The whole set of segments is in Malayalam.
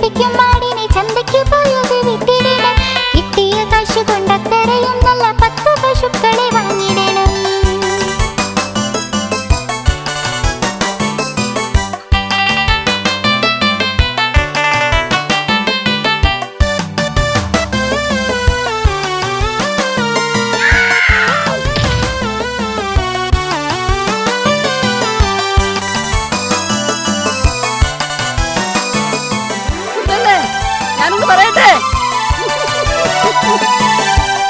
കുളിപ്പിക്കും മാടിനെ ചന്തയ്ക്ക് പോയത് വിട്ടിടണം. കിട്ടിയ കാശ് കൊണ്ടത്രയും നല്ല 10 പശുക്കളെ വാങ്ങിടണം.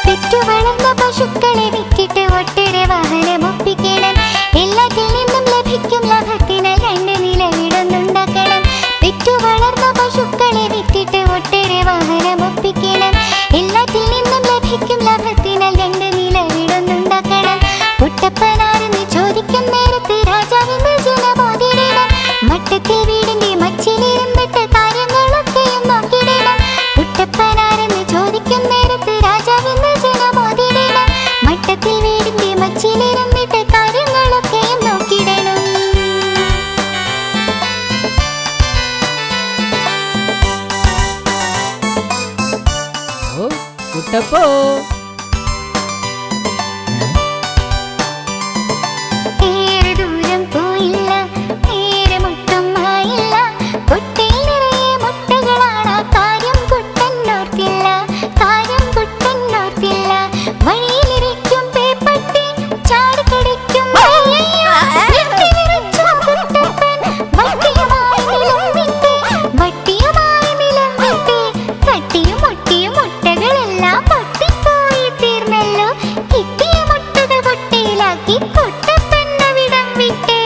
പെറ്റു വളർന്ന പശുക്കളെ വിറ്റിട്ട് ഒട്ടേറെ വാഹനം ഒപ്പിക്കണം. എല്ലാത്തിൽ നിന്നും ലഭിക്കും ലാഭത്തിന് 2 നില വീടൊന്നുണ്ടാക്കണം. പെറ്റു വളർന്ന പശുക്കളെ വിറ്റിട്ട് ഒട്ടേറെ വാഹനം ഒപ്പിക്കണം. എല്ലാത്തിൽ നിന്നും ലഭിക്കും ലാഭത്തിന് 2 നില വീടൊന്നുണ്ടാക്കണം. കുട്ടപ്പനാരെന്ന് ചോദിക്കും നേരത്ത് രാജാവിന് ജനമോതിടണം. മട്ടത്തിൽ വീടിന്റെ മച്ചിലിരുന്നിട്ട് കാര്യങ്ങളൊക്കെയും നോക്കിടണം. കുട്ടപ്പനാരെന്ന് ചോദിക്കും നേരത്ത് രാജാവിന് ജനമോതിടണം. മട്ടത്തിൽ വീടിന്റെ മച്ചിലിരുന്നിട്ട് കാര്യങ്ങളൊക്കെയും നോക്കിടണം. ഓ കുട്ടപ്പോ, ഏറെ ദൂരം പോയില്ല, ഏറെ മുട്ടും ആയില്ല. കൊട്ടയിൽ നിറയെ മുട്ടകളാണ്, കാര്യം കുട്ടനോർത്തില്ല, കാര്യം കുട്ടനോർത്തില്ല. വഴിയിലിരിക്കും പേപ്പട്ടി ചാടിക്കടിക്കും വട്ടിയുമായി നിലം വിട്ട്, വട്ടിയുമായി നിലം വിട്ട്. തട്ടിയും മുട്ടിയും മുട്ടകളെല്ലാം പൊട്ടിപ്പോയി തീർന്നല്ലോ. കിട്ടിയ മുട്ടകൾ കൊട്ടയിലാക്കി കുട്ടപ്പൻ വിടം വിട്ടേ.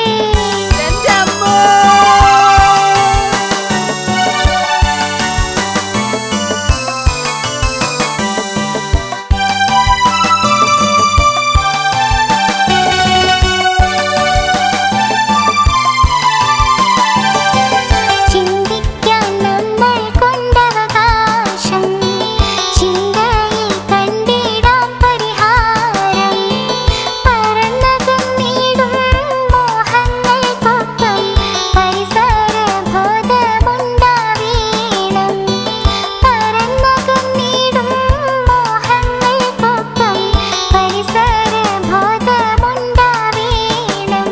ചിന്തിക്കാൻ നമ്മൾ കൊണ്ടവകാശം, ചിന്തയിൽ കണ്ടിടാം പരിഹാരം. പറന്നകന്നിടും മോഹങ്ങൾക്കൊപ്പം പരിസരബോധമുണ്ടാവീണം. പറന്നകന്നിടും മോഹങ്ങൾക്കൊപ്പം പരിസരബോധമുണ്ടാവീണം.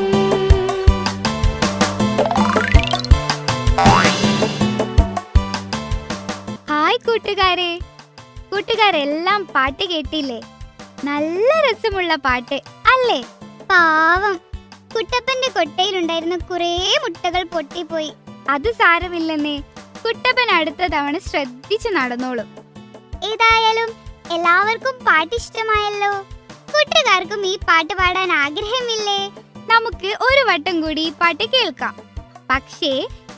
ഹായ് കൂട്ടുകാരെ, കൂട്ടുകാരെല്ലാം പാട്ട് കേട്ടില്ലേ? നല്ല രസമുള്ള പാട്ട് അല്ലേ? പാവം കുട്ടപ്പന്റെ കൊട്ടയിലുണ്ടായിരുന്ന കുറേ മുട്ടകൾ പൊട്ടിപ്പോയി. അത് സാരമില്ലെന്നേ, കുട്ടപ്പൻ അടുത്ത തവണ ശ്രദ്ധിച്ച് നടന്നോളും. ഏതായാലും എല്ലാവർക്കും പാട്ട് ഇഷ്ടമായല്ലോ. കൂട്ടുകാർക്കും ഈ പാട്ട് പാടാൻ ആഗ്രഹമില്ലേ? നമുക്ക് ഒരു വട്ടം കൂടി ഈ പാട്ട് കേൾക്കാം. പക്ഷേ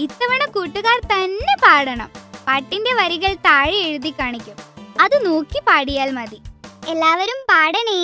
ഇത്തവണ കൂട്ടുകാർ തന്നെ പാടണം. പാട്ടിന്റെ വരികൾ താഴെ എഴുതി കാണിക്കും, അത് നോക്കി പാടിയാൽ മതി. എല്ലാവരും പാടണേ.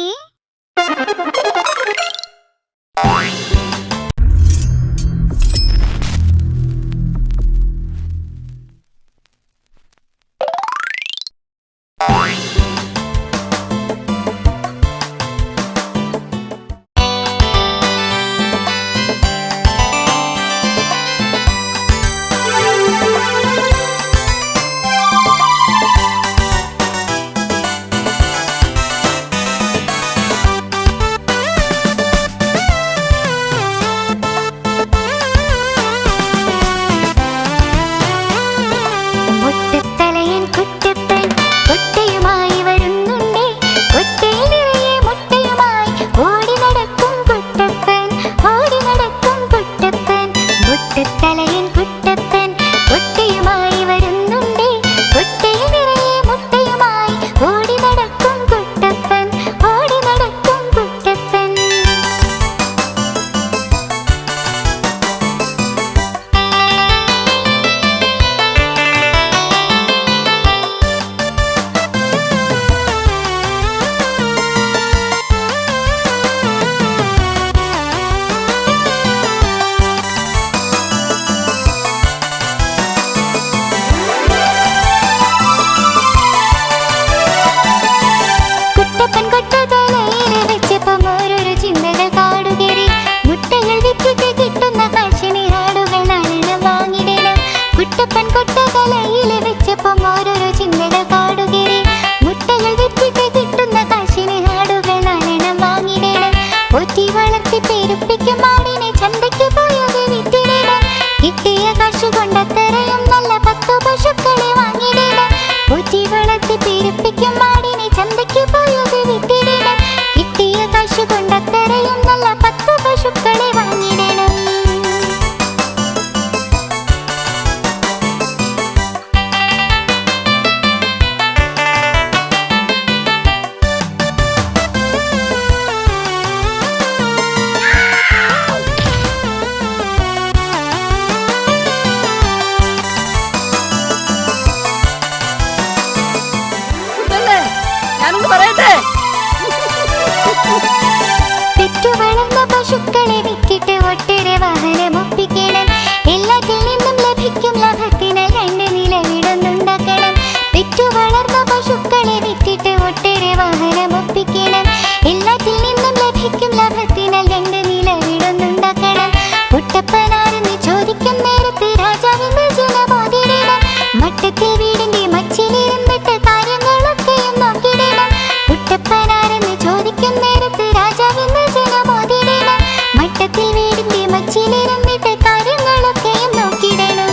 പശുക്കളെ വിറ്റിട്ട് ഒട്ടേറെ വാഹനം ഒപ്പിക്കണം. എല്ലാറ്റിൽ നിന്നും ലഭിക്കും ലാഭത്തിന് രണ്ട് നില വീടൊന്നുണ്ടാക്കണം. വിറ്റു വളർന്ന പശുക്കളെ വിറ്റിട്ട് ഒട്ടേറെ വാഹനം ഒപ്പിക്കണം. എല്ലാറ്റിൽ നിന്നും ലഭിക്കും ലാഭത്തിന് രണ്ട് നില വീടൊന്നുണ്ടാക്കണം. കുട്ടപ്പനാരെന്ന് ചോദിക്കും നേരത്ത് രാജാവെന്ന് ജനമോതിടണം. മട്ടത്തിൽ വീടിന്റെ മച്ചിലിരുന്നിട്ട് കാര്യങ്ങളൊക്കെയും നോക്കിടണം. കുട്ടപ്പനാരെന്ന് ചോദിക്കും നേരത്ത് രാജാവെന്ന് ജനമോതിടണം. മട്ടത്തിൽ വീടിന്റെ മച്ചിലിരുന്നിട്ട് കാര്യങ്ങളൊക്കെയും നോക്കിടണം.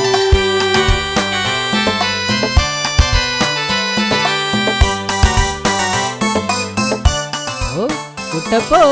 ഓ കുട്ടപ്പോ